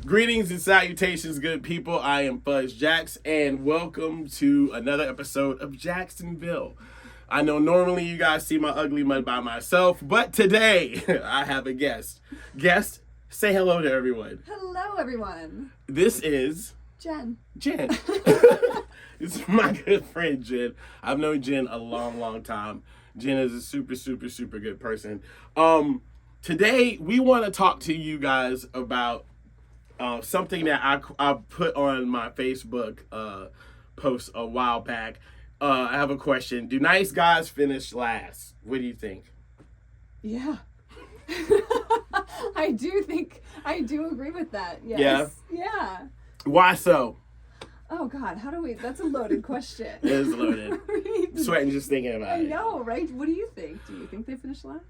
Greetings and salutations, good people. I am Fuzz Jax, and welcome to another episode of Jaxxonville. I know normally you guys see my ugly mud by myself, but today I have a guest. Guest, say hello to everyone. Hello, everyone. This is Jenn. Jenn. This is my good friend, Jenn. I've known Jenn a long time. Jenn is a super good person. Today, we want to talk to you guys about something that I put on my Facebook post a while back. I have a question. Do nice guys finish last? What do you think? Yeah. I do agree with that. Yes. Yeah. Why so? Oh God, that's a loaded question. It is loaded. Sweating just thinking about it. I know, right? What do you think? Do you think they finish last?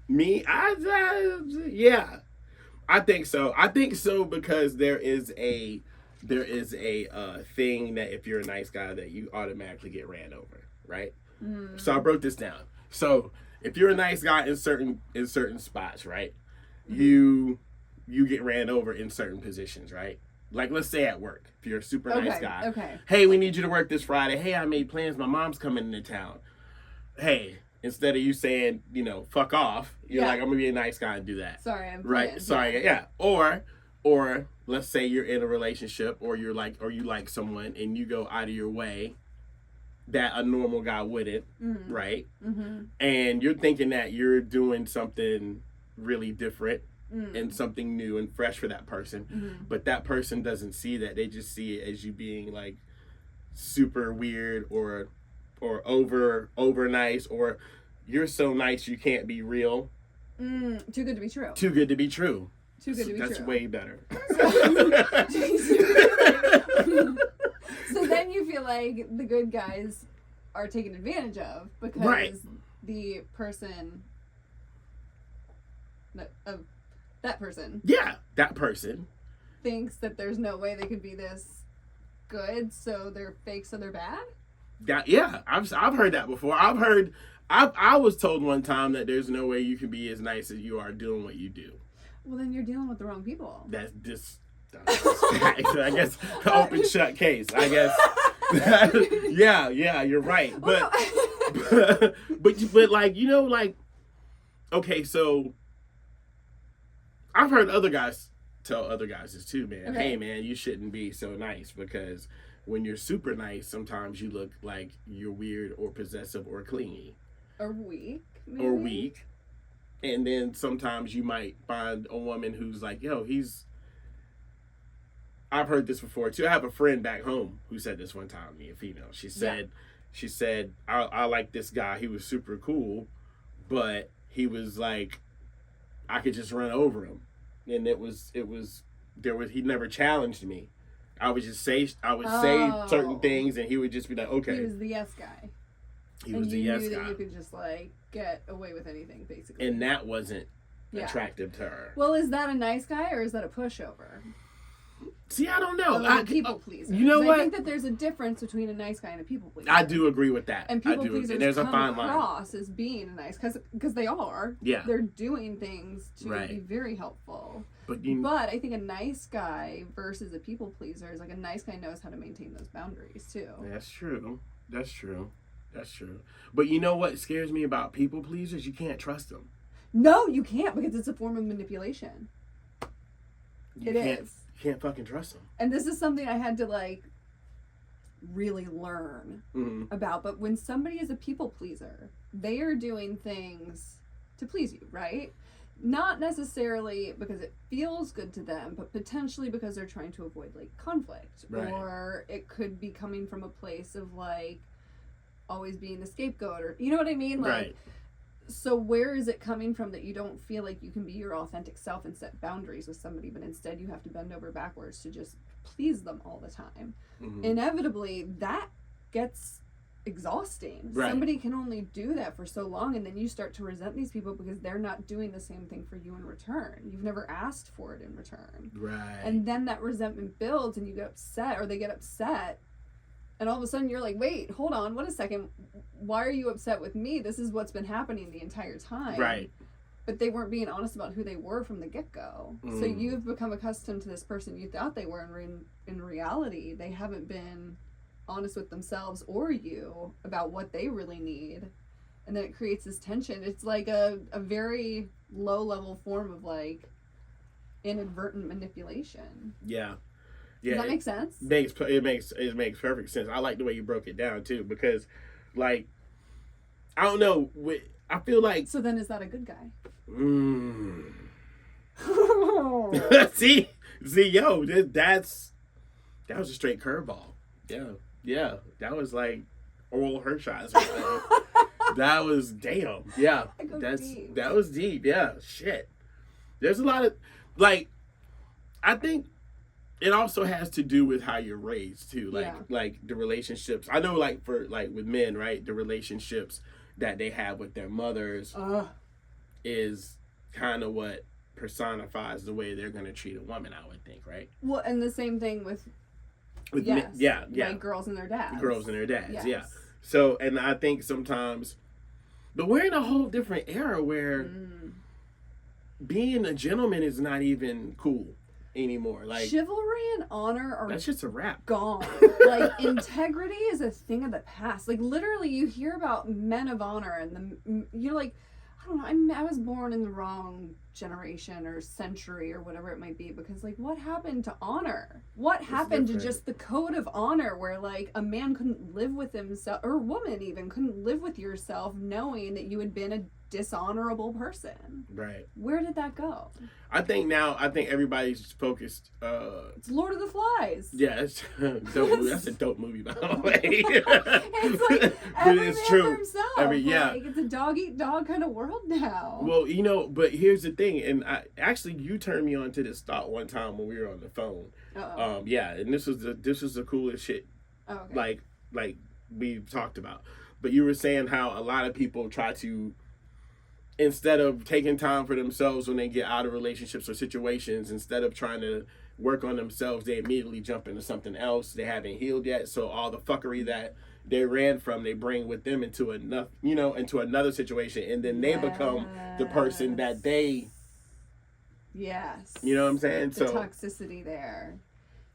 Yeah. I think so. I think so because there is a thing that if you're a nice guy that you automatically get ran over, right? So I broke this down. So if you're a nice guy in certain spots, right? You get ran over in certain positions, right? Like let's say at work, if you're a super nice guy. Okay. Hey, we need you to work this Friday. Hey, I made plans. My mom's coming into town. Hey, instead of you saying, fuck off, you're like, I'm gonna be a nice guy and do that. Sorry, I'm right. planned. Sorry, yeah. Or let's say you're in a relationship, or you like someone, and you go out of your way that a normal guy wouldn't, right? Mm-hmm. And you're thinking that you're doing something really different and something new and fresh for that person, but that person doesn't see that. They just see it as you being like super weird or over nice, or you're so nice you can't be real. Too good to be true. Too good to be true. Too good to be true. That's way better. So then you feel like the good guys are taken advantage of because the person that person. Yeah, that person thinks that there's no way they could be this good, so they're fake, so they're bad. I've heard that before. I was told one time that there's no way you can be as nice as you are doing what you do. Well, then you're dealing with the wrong people. That's just, I guess, an open shut case. I guess. Yeah, you're right. But, but like, okay, so I've heard other guys tell other guys this too, man. Okay. Hey, man, you shouldn't be so nice because when you're super nice, sometimes you look like you're weird or possessive or clingy. Or weak, maybe. Or weak. And then sometimes you might find a woman who's like, I've heard this before too. I have a friend back home who said this one time, me, a female. She said, I like this guy. He was super cool, but he was like, I could just run over him. And he never challenged me. I would say certain things, and he would just be like, okay. He was the yes guy. He was the yes guy. You knew that you could just get away with anything, basically. And that wasn't attractive to her. Well, is that a nice guy or is that a pushover? See, I don't know. A people pleaser. You know what? I think that there's a difference between a nice guy and a people pleaser. I do agree with that. And people pleasers there's a come fine line. across as being a nice, because they are. Yeah. They're doing things to be very helpful. But I think a nice guy versus a people pleaser is like a nice guy knows how to maintain those boundaries too. That's true. But you know what scares me about people pleasers? You can't trust them. No, you can't, because it's a form of manipulation. You can't fucking trust them. And this is something I had to really learn about. But when somebody is a people pleaser, they are doing things to please you, right? Not necessarily because it feels good to them, but potentially because they're trying to avoid conflict. Right. Or it could be coming from a place of always being the scapegoat, or you know what I mean? Right. So where is it coming from that you don't feel like you can be your authentic self and set boundaries with somebody, but instead you have to bend over backwards to just please them all the time? Inevitably, that gets exhausting. Right. Somebody can only do that for so long, and then you start to resent these people because they're not doing the same thing for you in return. You've never asked for it in return. Right. And then that resentment builds, and you get upset, or they get upset. And all of a sudden you're like, wait, hold on, what a second. Why are you upset with me? This is what's been happening the entire time. Right. but they weren't being honest about who they were from the get-go. So you've become accustomed to this person you thought they were, and in reality, they haven't been honest with themselves or you about what they really need. And then it creates this tension. It's like a very low-level form of, like, inadvertent manipulation. Yeah. Does that make sense? It makes perfect sense. I like the way you broke it down, too, because, like, I don't know, I feel like... So then is that a good guy? See, yo, that was a straight curveball. Yeah, that was like oral Hershine's. That was damn. Yeah, that was deep. Yeah, shit. There's a lot of, like, I think it also has to do with how you're raised too. Like the relationships. I know, like, for, like, with men, right, the relationships that they have with their mothers is kind of what personifies the way they're going to treat a woman, I would think, right? Well, and the same thing with men, yeah. Like girls and their dads. Yes. Yeah. So, and I think sometimes, but we're in a whole different era where being a gentleman is not even cool anymore. Like, chivalry and honor are that's just a wrap. Gone. Like, integrity is a thing of the past. Like, literally, you hear about men of honor, and you're like, I don't know, I was born in the wrong generation or century or whatever it might be, because, like, what happened to honor? What happened to just the code of honor where, like, a man couldn't live with himself, or a woman even couldn't live with yourself knowing that you had been a dishonorable person? Right. Where did that go? I think everybody's focused. It's Lord of the Flies. Yeah, it's dope movie. That's a dope movie, by the way. It's like every man true. for himself. Like, it's a dog eat dog kind of world now. Well, but here's the thing, and you turned me on to this thought one time when we were on the phone. And this was the coolest shit. Oh, okay. Like we talked about, but you were saying how a lot of people try to, instead of taking time for themselves when they get out of relationships or situations, instead of trying to work on themselves, they immediately jump into something else. They haven't healed yet, so all the fuckery that they ran from, they bring with them into another situation, and then they become the person that they. Yes. You know what I'm saying? The toxicity there.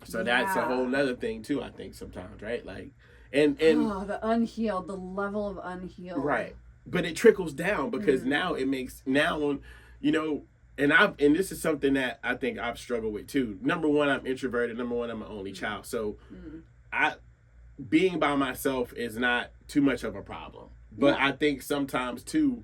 So that's a whole nother thing too, I think, sometimes, right? Like, and the unhealed, the level of unhealed. Right. But it trickles down, because now it makes, and this is something that I think I've struggled with too. Number one, I'm introverted. Number one, I'm an only child. So being by myself is not too much of a problem. But I think sometimes too,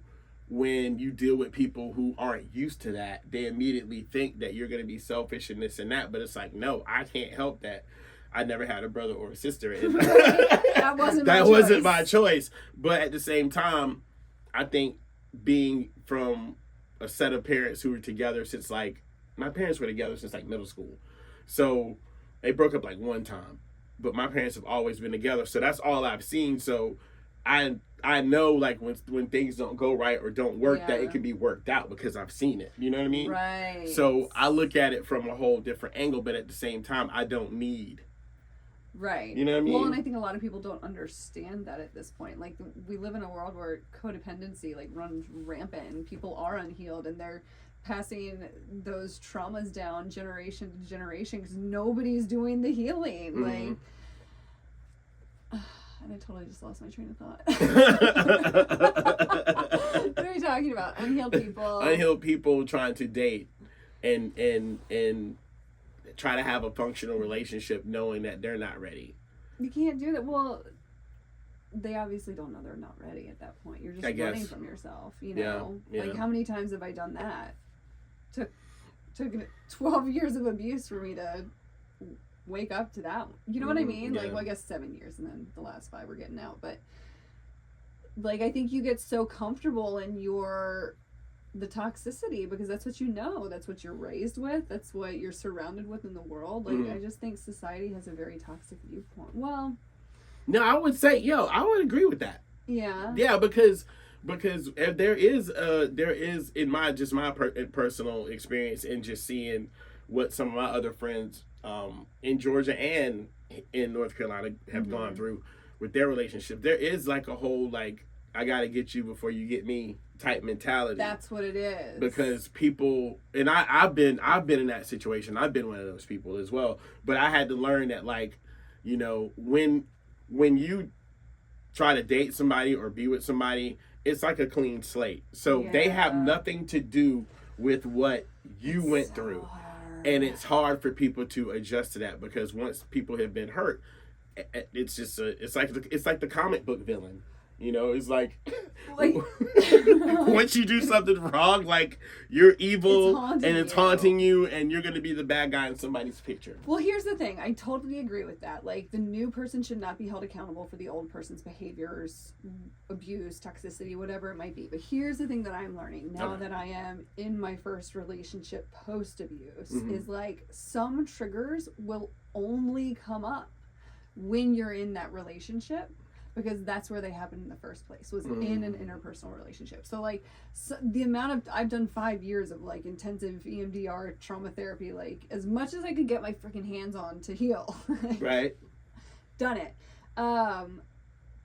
when you deal with people who aren't used to that, they immediately think that you're going to be selfish and this and that. But it's like, no, I can't help that. I never had a brother or a sister. And that wasn't my choice. But at the same time, I think being from a set of parents who were together since, like, my parents were together since, like, middle school. So they broke up, like, one time. But my parents have always been together. So that's all I've seen. So I know, like, when things don't go right or don't work, that it can be worked out, because I've seen it. You know what I mean? Right. So I look at it from a whole different angle, but at the same time, I don't need. Right. You know what I mean? Well, and I think a lot of people don't understand that at this point. Like, we live in a world where codependency, like, runs rampant, and people are unhealed, and they're passing those traumas down generation to generation because nobody's doing the healing. Like, and I totally just lost my train of thought. What are we talking about? Unhealed people. Unhealed people trying to date and try to have a functional relationship knowing that they're not ready. You can't do that. Well, they obviously don't know they're not ready at that point. You're just running from yourself, you know? Yeah. Like, how many times have I done that? Took 12 years of abuse for me to wake up to that. You know what I mean? Yeah. Like, well, I guess 7 years, and then the last 5 we're getting out. But, like, I think you get so comfortable in the toxicity because that's what you know, that's what you're raised with, that's what you're surrounded with in the world. Like, I just think society has a very toxic viewpoint. Well, no, I would say, I would agree with that. Yeah, because there is in my personal experience and just seeing what some of my other friends in Georgia and in North Carolina have gone through with their relationship, there is like a whole, like, I gotta get you before you get me type mentality. That's what it is. Because people, and I've been in that situation. I've been one of those people as well. But I had to learn that, like, you know, when you try to date somebody or be with somebody, it's like a clean slate. So they have nothing to do with what you went through. And it's hard for people to adjust to that, because once people have been hurt, it's just it's like the comic book villain. You know, it's like once you do something wrong, like, you're evil and it's haunting you, and you're going to be the bad guy in somebody's picture. Well, here's the thing. I totally agree with that. Like, the new person should not be held accountable for the old person's behaviors, abuse, toxicity, whatever it might be. But here's the thing that I'm learning now that I am in my first relationship post-abuse is, like, some triggers will only come up when you're in that relationship, because that's where they happened in the first place, was in an interpersonal relationship. So, like, the amount of, I've done 5 years of, like, intensive EMDR trauma therapy, like, as much as I could get my freaking hands on to heal. Right. Done it.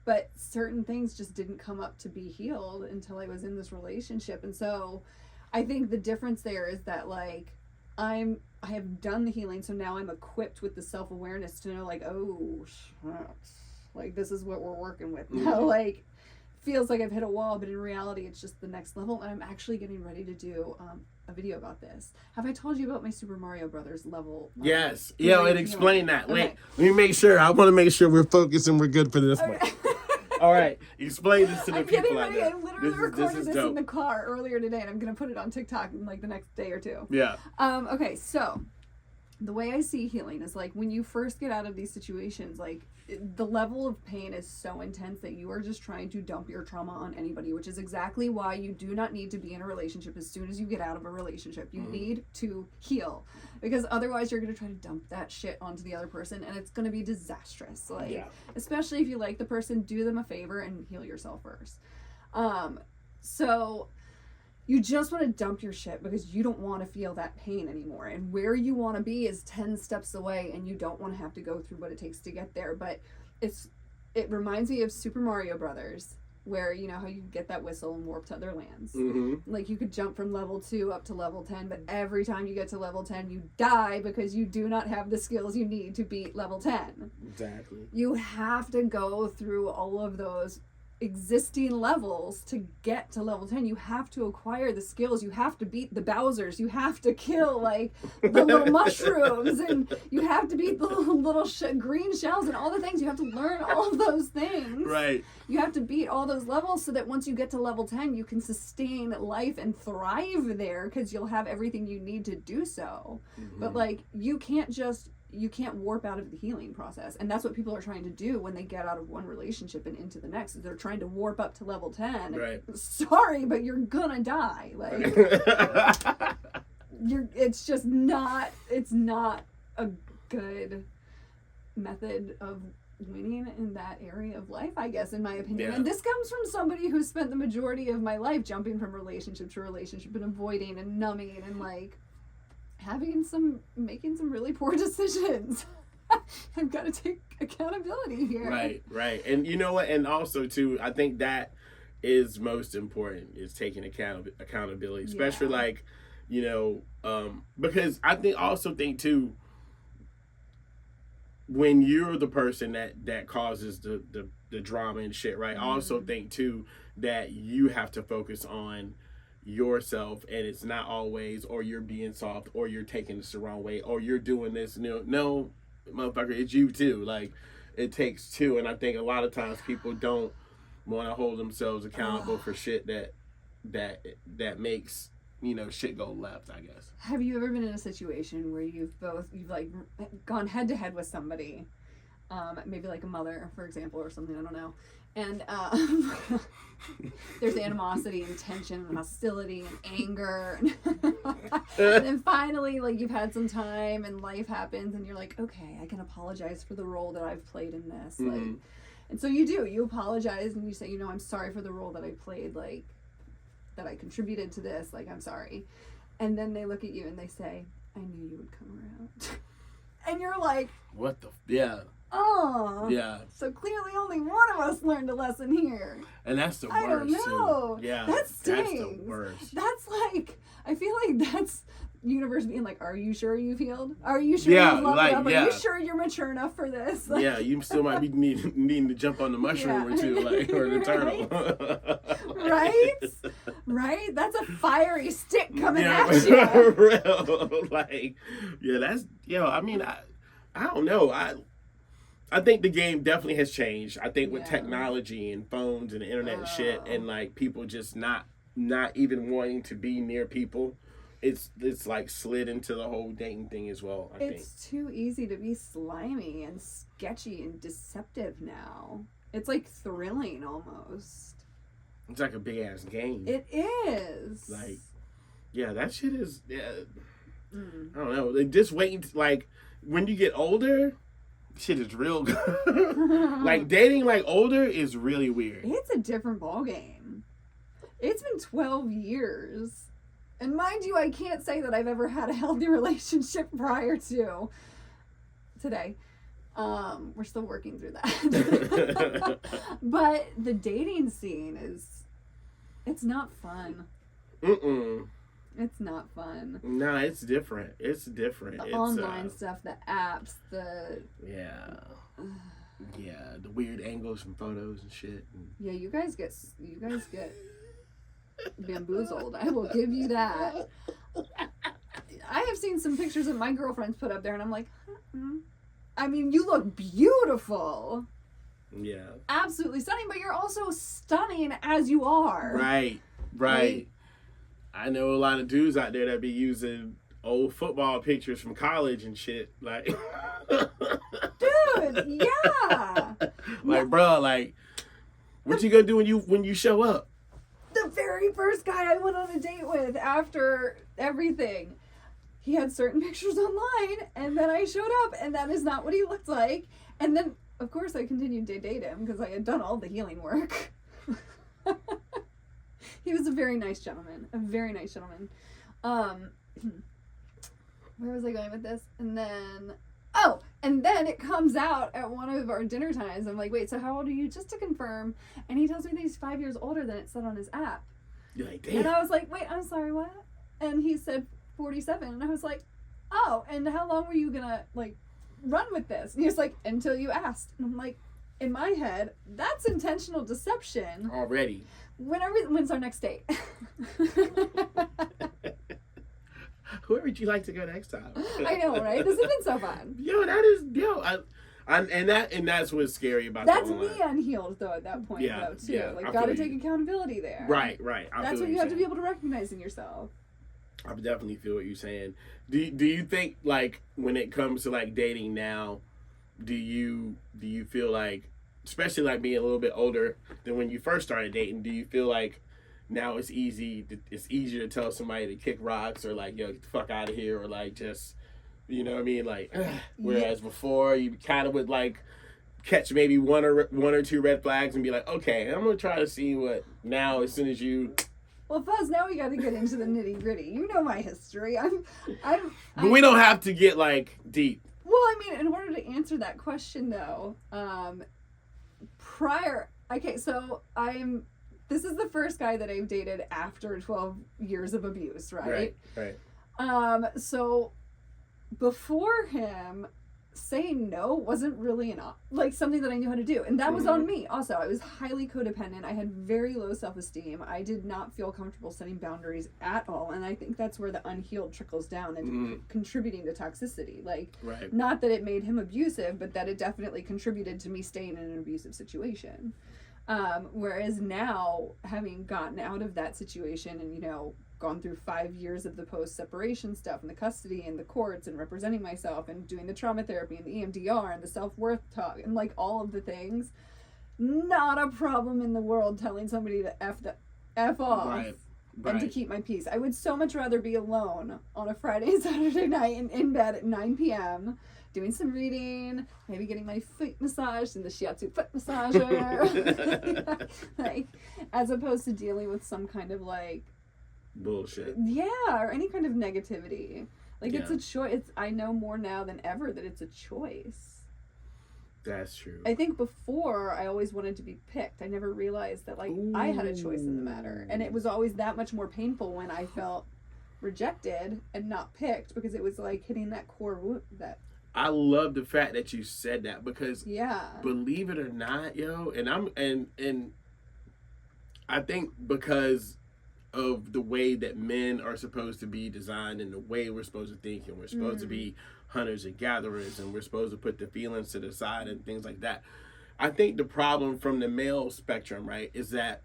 But certain things just didn't come up to be healed until I was in this relationship. And so I think the difference there is that, like, I have done the healing, so now I'm equipped with the self-awareness to know, like, oh, shucks, like, this is what we're working with now. Like, feels like I've hit a wall, but in reality, it's just the next level. And I'm actually getting ready to do a video about this. Have I told you about my Super Mario Brothers level? Yes. Yeah, and explain that. Okay. Wait, let me make sure. I want to make sure we're focused and we're good for this one. All right, explain this to the people out there. I literally recorded this in the car earlier today, and I'm going to put it on TikTok in, like, the next day or two. Yeah. Okay, so the way I see healing is, like, when you first get out of these situations, like, the level of pain is so intense that you are just trying to dump your trauma on anybody, which is exactly why you do not need to be in a relationship as soon as you get out of a relationship. You need to heal, because otherwise you're going to try to dump that shit onto the other person, and it's going to be disastrous. Like, especially if you like the person, do them a favor and heal yourself first. So you just want to dump your shit because you don't want to feel that pain anymore. And where you want to be is 10 steps away, and you don't want to have to go through what it takes to get there. But it reminds me of Super Mario Brothers, where, you know how you get that whistle and warp to other lands. Like, you could jump from level 2 up to level 10, but every time you get to level 10, you die because you do not have the skills you need to beat level 10. Exactly. You have to go through all of those existing levels to get to level 10. You have to acquire the skills. You have to beat the Bowsers. You have to kill, like, the little mushrooms, and you have to beat the little green shells and all the things. You have to learn all of those things. Right. You have to beat all those levels so that once you get to level 10, you can sustain life and thrive there, because you'll have everything you need to do so. But, like, you can't warp out of the healing process. And that's what people are trying to do when they get out of one relationship and into the next. They're trying to warp up to level 10. Right. Sorry, but you're gonna die. Like, it's just not, it's not a good method of winning in that area of life, I guess, in my opinion. Yeah. And this comes from somebody who spent the majority of my life jumping from relationship to relationship and avoiding and numbing and, like, making some really poor decisions. I've got to take accountability here. Right. And you know what? And also, too, I think that is most important, is taking accountability, especially like, you know, because I think too, when you're the person that causes the drama and shit, right? I also think too that you have to focus on yourself, and it's not always, or you're being soft, or you're taking this the wrong way, or you're doing this. No, motherfucker, it's you too. Like, it takes two. And I think a lot of times people don't want to hold themselves accountable for shit that makes, you know, shit go left, I guess. Have you ever been in a situation where you've like gone head to head with somebody, maybe like a mother, for example, or something, I don't know, and there's animosity and tension and hostility and anger, and then finally, like, you've had some time and life happens and you're like, okay, I can apologize for the role that I've played in this. Like, and so you apologize and you say, you know, I'm sorry for the role that I played, like, that I contributed to this, like, I'm sorry. And then they look at you and they say, I knew you would come around. And you're like, what the yeah. Oh. Yeah. So clearly only one of us learned a lesson here. And that's the worst, I don't know. too. Yeah. That stings. That's the worst. That's like, I feel like that's universe being like, are you sure you've healed? Are you sure Yeah, you've leveled like, up? Are yeah. you sure you're mature enough for this? Like, Yeah, you still might be needing to jump on the mushroom or two, like, or the turtle. Right? Right? That's a fiery stick coming at you. Real. Like, yeah, that's, I mean, I don't know. I think the game definitely has changed. I think with technology and phones and the internet and shit, and like people just not even wanting to be near people, it's like slid into the whole dating thing as well. I think it's too easy to be slimy and sketchy and deceptive now. It's like thrilling almost. It's like a big ass game. It is. Like, yeah, that shit is. Yeah, I don't know. Like, just waiting. Like, when you get older, shit is real good. Like, dating like older is really weird. It's a different ballgame. It's been 12 years. And mind you, I can't say that I've ever had a healthy relationship prior to today. We're still working through that. But the dating scene it's not fun. It's not fun. Nah, it's different. It's different. The online stuff, the apps, the... Yeah. Yeah, the weird angles from photos and shit. Yeah, you guys get bamboozled. I will give you that. I have seen some pictures that my girlfriends put up there, and I'm like, I mean, you look beautiful. Yeah. Absolutely stunning, but you're also stunning as you are. Right. I know a lot of dudes out there that be using old football pictures from college and shit. Like, dude, yeah. Like, bro, like, what you gonna do when you show up? The very first guy I went on a date with after everything, he had certain pictures online, and then I showed up, and that is not what he looked like. And then, of course, I continued to date him because I had done all the healing work. He was a very nice gentleman. Where was I going with this? And then it comes out at one of our dinner times. I'm like, wait, so how old are you? Just to confirm. And he tells me that he's 5 years older than it said on his app. You're like, damn. And I was like, wait, I'm sorry, what? And he said 47. And I was like, oh, and how long were you gonna, like, run with this? And he was like, until you asked. And I'm like, in my head, that's intentional deception. Already. When's our next date? Where would you like to go next time? I know, right? This has been so fun. And that's what's scary about that's the me unhealed though at that point though too. Yeah, like, gotta take accountability there. Right. That's what you have to be able to recognize in yourself. I definitely feel what you're saying. Do you think, like, when it comes to like dating now, do you feel like, especially like being a little bit older than when you first started dating, do you feel like now it's easier to tell somebody to kick rocks or like, yo, get the fuck out of here, or like just, you know what I mean, like, whereas before you kind of would like catch maybe one or two red flags and be like, okay, I'm gonna try to see what now as soon as you. Well, Fuzz, now we got to get into the nitty gritty. You know my history. But we don't have to get like deep. Well, I mean, in order to answer that question though, this is the first guy that I've dated after 12 years of abuse, right? Right. So before him, saying no wasn't really something that I knew how to do. And that was on me also. I was highly codependent. I had very low self-esteem. I did not feel comfortable setting boundaries at all. And I think that's where the unhealed trickles down into contributing to toxicity. Like, not that it made him abusive, but that it definitely contributed to me staying in an abusive situation. Whereas now, having gotten out of that situation and, gone through 5 years of the post-separation stuff and the custody and the courts and representing myself and doing the trauma therapy and the EMDR and the self-worth talk and like all of the things, not a problem in the world telling somebody to F off and to keep my peace. I would so much rather be alone on a Friday and Saturday night and in bed at 9 p.m. doing some reading, maybe getting my feet massaged in the shiatsu foot massager, like, as opposed to dealing with some kind of like bullshit. Yeah, or any kind of negativity. Like, it's a choice. I know more now than ever that it's a choice. That's true. I think before I always wanted to be picked. I never realized that like I had a choice in the matter, and it was always that much more painful when I felt rejected and not picked, because it was like hitting that core wound. That I love the fact that you said that, because yeah, believe it or not, yo, and I think because of the way that men are supposed to be designed and the way we're supposed to think, and we're supposed to be hunters and gatherers, and we're supposed to put the feelings to the side and things like that. I think the problem from the male spectrum, right, is that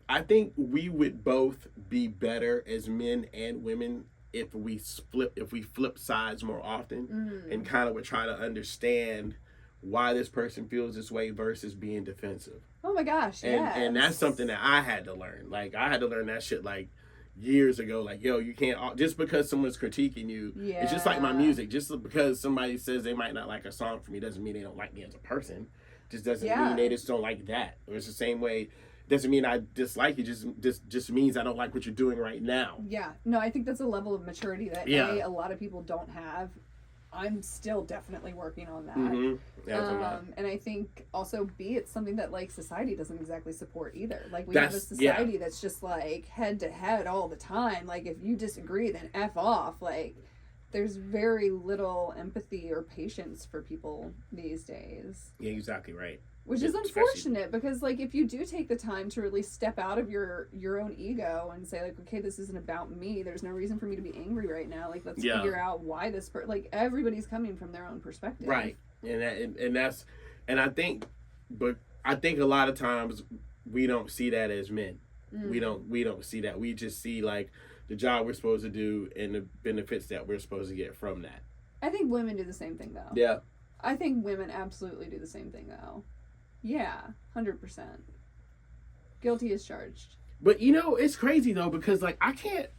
I think we would both be better as men and women if we flip sides more often, and kind of would try to understand why this person feels this way versus being defensive. Oh my gosh, and that's something that I had to learn. Like, I had to learn that shit like years ago. Like, yo, you can't, just because someone's critiquing you, it's just like my music. Just because somebody says they might not like a song from me doesn't mean they don't like me as a person. Just doesn't mean they just don't like that. Or it's the same way. Doesn't mean I dislike you. Just means I don't like what you're doing right now. Yeah. No, I think that's a level of maturity that a lot of people don't have. I'm still definitely working on that. Yeah, and I think also B, it's something that like society doesn't exactly support either. Like we have a society that's just like head to head all the time. Like if you disagree, then F off. Like there's very little empathy or patience for people these days. Yeah, exactly right. Which is unfortunate, because like if you do take the time to really step out of your own ego and say like, okay, this isn't about me, there's no reason for me to be angry right now, like let's figure out why this like everybody's coming from their own perspective, right? And I think a lot of times we don't see that as men. We don't see that. We just see like the job we're supposed to do and the benefits that we're supposed to get from that. I think women do the same thing though. Yeah, I think women absolutely do the same thing though. Yeah, 100%. Guilty as charged. But you know, it's crazy though, because like I can't.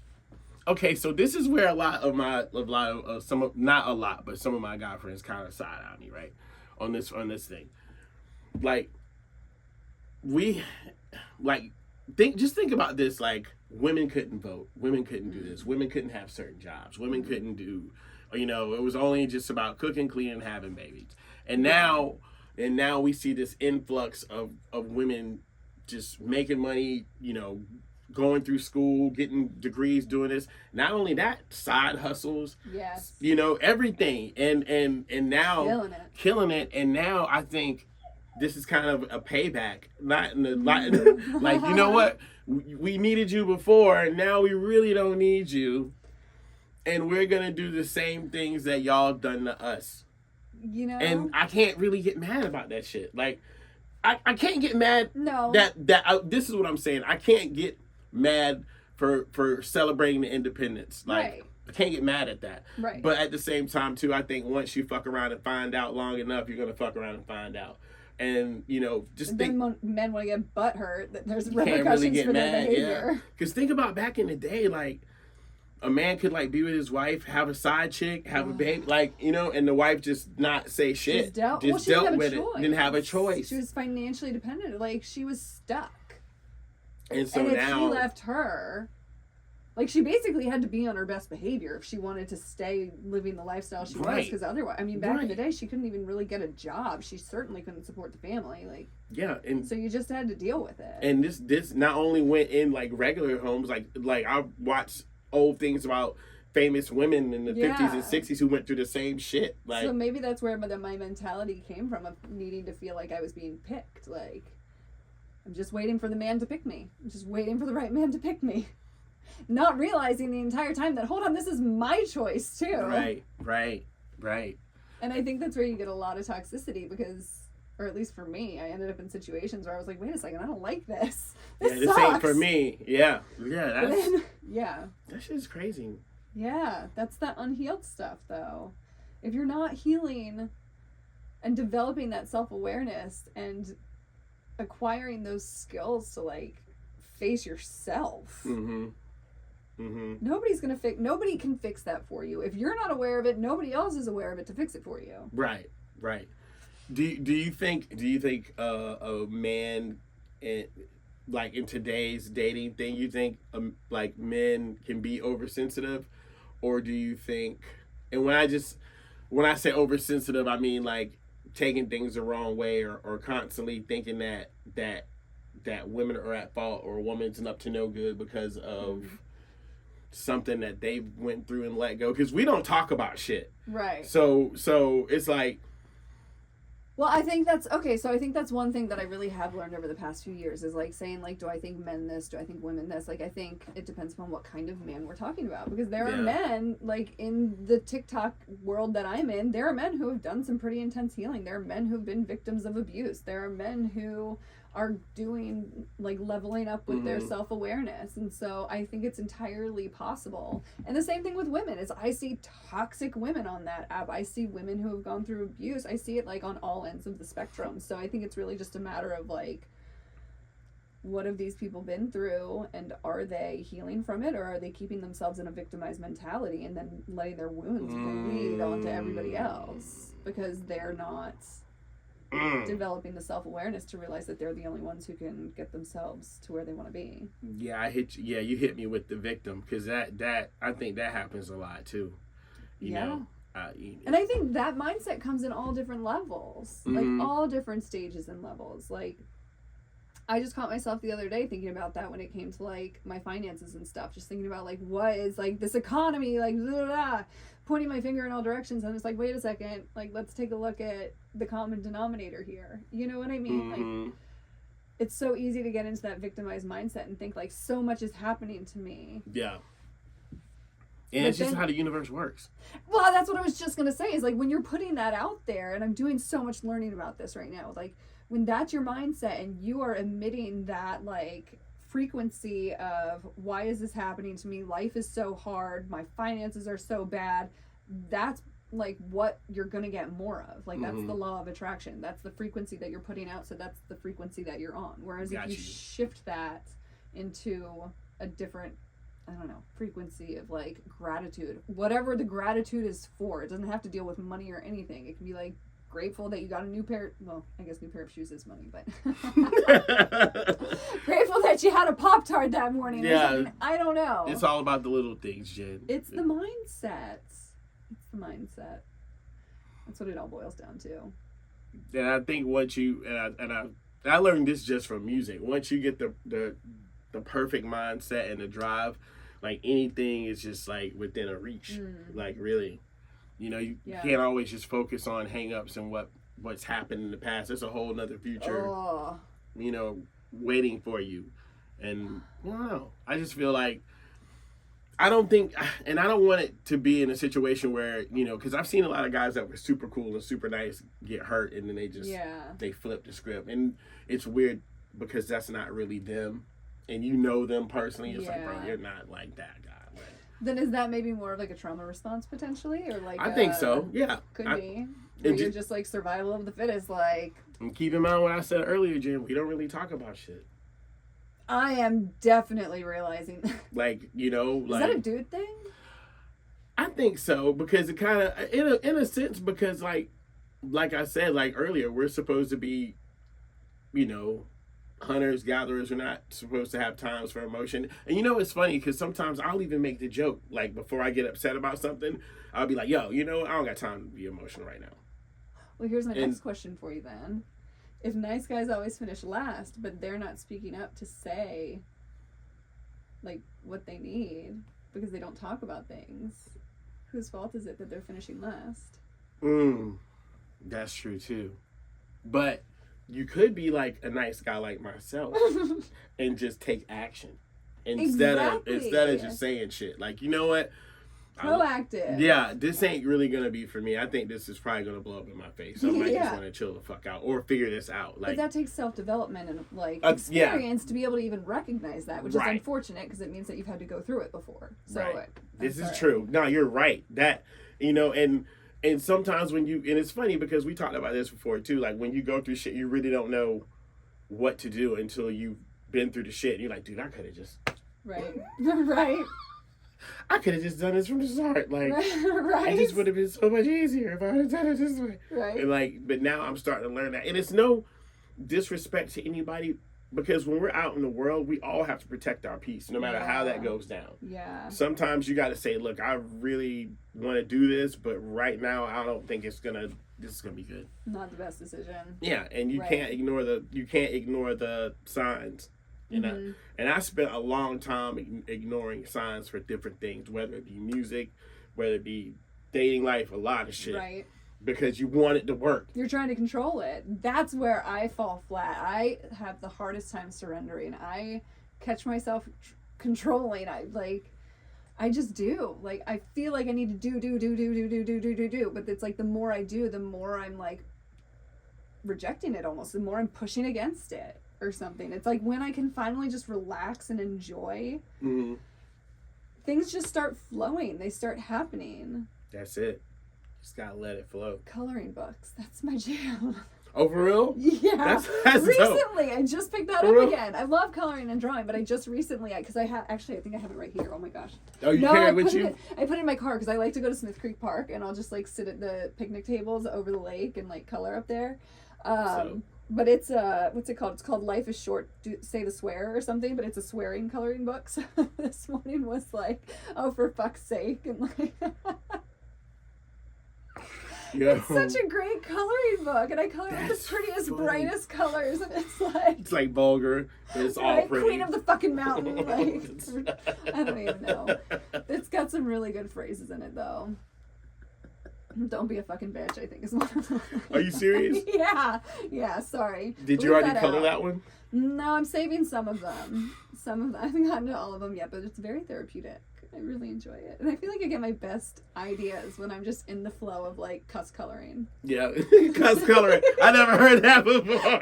Okay, so this is where some of my guy friends kind of side on me, right? On this thing, like think about this. Like women couldn't vote, women couldn't do this, women couldn't have certain jobs, women couldn't do, you know, it was only just about cooking, cleaning, having babies, and now we see this influx of women just making money, you know, going through school, getting degrees, doing this. Not only that, side hustles. Yes. You know, everything. And now killing it. And now I think this is kind of a payback. Not in the like, you know what? We needed you before, and now we really don't need you. And we're gonna do the same things that y'all done to us. You know, and I can't really get mad about that shit. Like, I can't get mad. No. This is what I'm saying. I can't get mad for celebrating the independence. Like, I can't get mad at that. Right. But at the same time, too, I think once you fuck around and find out long enough, you're gonna fuck around and find out. And you know, just think. Then men want to get butthurt that there's repercussions for their behavior. Yeah. Because think about back in the day, like. A man could like be with his wife, have a side chick, have a baby, like, you know, and the wife just not say shit. Just dealt with it. Didn't have a choice. She was financially dependent. Like she was stuck. And so if now he left her, like she basically had to be on her best behavior if she wanted to stay living the lifestyle she was. Because otherwise, I mean, back in the day, she couldn't even really get a job. She certainly couldn't support the family. Like and so you just had to deal with it. And this not only went in like regular homes, like I watched old things about famous women in the 50s and 60s who went through the same shit. Like, so maybe that's where my mentality came from, of needing to feel like I was being picked. Like, I'm just waiting for the man to pick me. I'm just waiting for the right man to pick me. Not realizing the entire time that, hold on, this is my choice too. Right. And I think that's where you get a lot of toxicity, because, or at least for me, I ended up in situations where I was like, wait a second, I don't like this. This sucks. Ain't for me. Yeah. That shit's crazy. Yeah, that's that unhealed stuff, though. If you're not healing and developing that self-awareness and acquiring those skills to, like, face yourself, nobody's gonna nobody can fix that for you. If you're not aware of it, nobody else is aware of it to fix it for you. Right. Do you think a man like in today's dating thing, you think like men can be oversensitive, or do you think? And when I say oversensitive, I mean like taking things the wrong way, or constantly thinking that women are at fault, or a woman's up to no good because of something that they went through and let go, because we don't talk about shit, right? So it's like, well, I think that's okay. So I think that's one thing that I really have learned over the past few years is like saying like, do I think men this? Do I think women this? Like, I think it depends upon what kind of man we're talking about, because there are men, like in the TikTok world that I'm in, there are men who have done some pretty intense healing. There are men who've been victims of abuse. There are men who are doing like leveling up with their self-awareness, and so I think it's entirely possible. And the same thing with women is I see toxic women on that app. I see women who have gone through abuse. I see it like on all ends of the spectrum. So I think it's really just a matter of like, what have these people been through, and are they healing from it, or are they keeping themselves in a victimized mentality and then letting their wounds bleed onto everybody else because they're not developing the self-awareness to realize that they're the only ones who can get themselves to where they want to be. Yeah, you hit me with the victim, because that I think that happens a lot too. You know? And I think that mindset comes in all different levels, like all different stages and levels. Like, I just caught myself the other day thinking about that when it came to like my finances and stuff, just thinking about like, what is like this economy, like blah, blah, blah, pointing my finger in all directions. And it's like, wait a second, like, let's take a look at the common denominator here. You know what I mean? Like, it's so easy to get into that victimized mindset and think like so much is happening to me. Yeah. And it's just how the universe works. Well, that's what I was just going to say is like, when you're putting that out there, and I'm doing so much learning about this right now, like when that's your mindset and you are emitting that like frequency of, why is this happening to me? Life is so hard. My finances are so bad. That's like what you're going to get more of. Like, that's the law of attraction. That's the frequency that you're putting out. So that's the frequency that you're on. Whereas if you shift that into a different, I don't know, frequency of like gratitude, whatever the gratitude is for, it doesn't have to deal with money or anything. It can be like grateful that you got a new pair, well, I guess new pair of shoes is money, but grateful that you had a Pop-Tart that morning. Yeah. I don't know. It's all about the little things, Jen. It's the mindset. It's the mindset. That's what it all boils down to. And I think once you, and I learned this just from music, once you get the perfect mindset and the drive, like anything is just like within a reach. Like, really, you know, you can't always just focus on hang-ups and what's happened in the past. There's a whole nother future, you know, waiting for you. And I don't know, I just feel like, I don't think, and I don't want it to be in a situation where, you know, because I've seen a lot of guys that were super cool and super nice get hurt, and then they just they flip the script, and it's weird because that's not really them. And you know them personally, it's like, bro, you're not like that guy. Like, then is that maybe more of like a trauma response potentially, or like? I think so. Yeah, could be. Where you're just like survival of the fittest, like. And keep in mind what I said earlier, Jim. We don't really talk about shit. I am definitely realizing. Like, you know, like. Is that a dude thing? I think so, because it kind of, in a sense, because like I said, like earlier, we're supposed to be, you know, hunters, gatherers. Are not supposed to have times for emotion. And you know, it's funny because sometimes I'll even make the joke, like before I get upset about something, I'll be like, yo, you know, I don't got time to be emotional right now. Well, here's my next question for you then. If nice guys always finish last, but they're not speaking up to say like what they need because they don't talk about things, whose fault is it that they're finishing last? That's true too. But you could be like a nice guy like myself and just take action instead of just saying shit. Like, you know what? Proactive. This ain't really gonna be for me. I think this is probably gonna blow up in my face. So I might just want to chill the fuck out or figure this out. Like, but that takes self-development and like experience to be able to even recognize that, which is unfortunate because it means that you've had to go through it before. So this is true. No, you're right. That, you know, and sometimes when you, and it's funny because we talked about this before too, like when you go through shit, you really don't know what to do until you've been through the shit. And you're like, dude, I could have just. Right. I could have just done this from the start. Like, it just would have been so much easier if I had done it this way. Right. And like, but now I'm starting to learn that. And it's no disrespect to anybody Because when we're out in the world, we all have to protect our peace, no matter how that goes down. Yeah. Sometimes you got to say, look, I really want to do this, but right now I don't think this is gonna be good. Not the best decision. Yeah, and you can't ignore the signs. You know, and I spent a long time ignoring signs for different things, whether it be music, whether it be dating life, a lot of shit. Right. Because you want it to work. You're trying to control it. That's where I fall flat. I have the hardest time surrendering. I catch myself controlling. I just do. Like, I feel like I need to do. But it's like the more I do, the more I'm like rejecting it almost. The more I'm pushing against it or something. It's like when I can finally just relax and enjoy, things just start flowing. They start happening. That's it. Just gotta let it flow. Coloring books. That's my jam. Oh, for real? Yeah. That's recently, dope. I just picked that up again. I love coloring and drawing, but I just recently, because I think I have it right here. Oh my gosh. Oh, you carry it with you? I put it in my car because I like to go to Smith Creek Park and I'll just like sit at the picnic tables over the lake and like color up there. But it's what's it called? It's called Life is Short, Say the Swear or something, but it's a swearing coloring book. So this morning was like, oh, for fuck's sake, and like it's such a great coloring book, and I color with the prettiest, brightest colors, and it's like vulgar, but it's all pretty. Queen of the fucking mountain, like I don't even know. It's got some really good phrases in it though. Don't be a fucking bitch, I think is one of them. Are you serious? Yeah, sorry. Did you already color that one? No, I'm saving some of them. I haven't gotten to all of them yet, but it's very therapeutic. I really enjoy it. And I feel like I get my best ideas when I'm just in the flow of like cuss coloring. Yeah, cuss coloring. I never heard that before.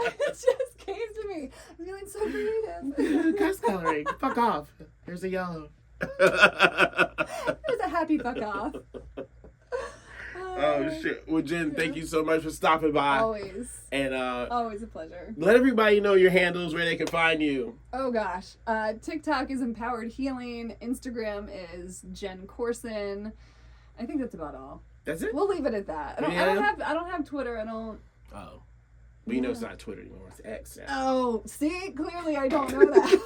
It just came to me. I'm feeling so creative. Cuss coloring. Fuck off. Here's a yellow. There's a happy fuck off. Oh shit. Well, Jen, thank you so much for stopping by. Always. And always a pleasure. Let everybody know your handles, where they can find you. Oh gosh. TikTok is Empowered Healing. Instagram is Jenn Corson. I think that's about all. That's it? We'll leave it at that. I don't have Twitter. I don't. Oh. Well, you know it's not Twitter anymore. It's X now. Oh, see? Clearly I don't know that.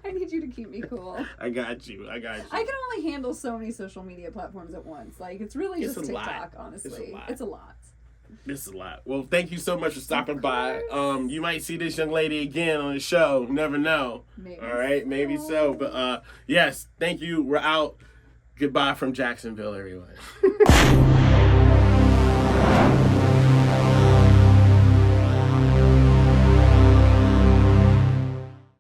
I need you to keep me cool. I got you. I can only handle so many social media platforms at once. Like, it's really just TikTok, honestly. It's a lot. It's a lot. Well, thank you so much for stopping by. You might see this young lady again on the show. Never know. Maybe. All right? Maybe so. But, yes, thank you. We're out. Goodbye from Jaxxonville, everyone.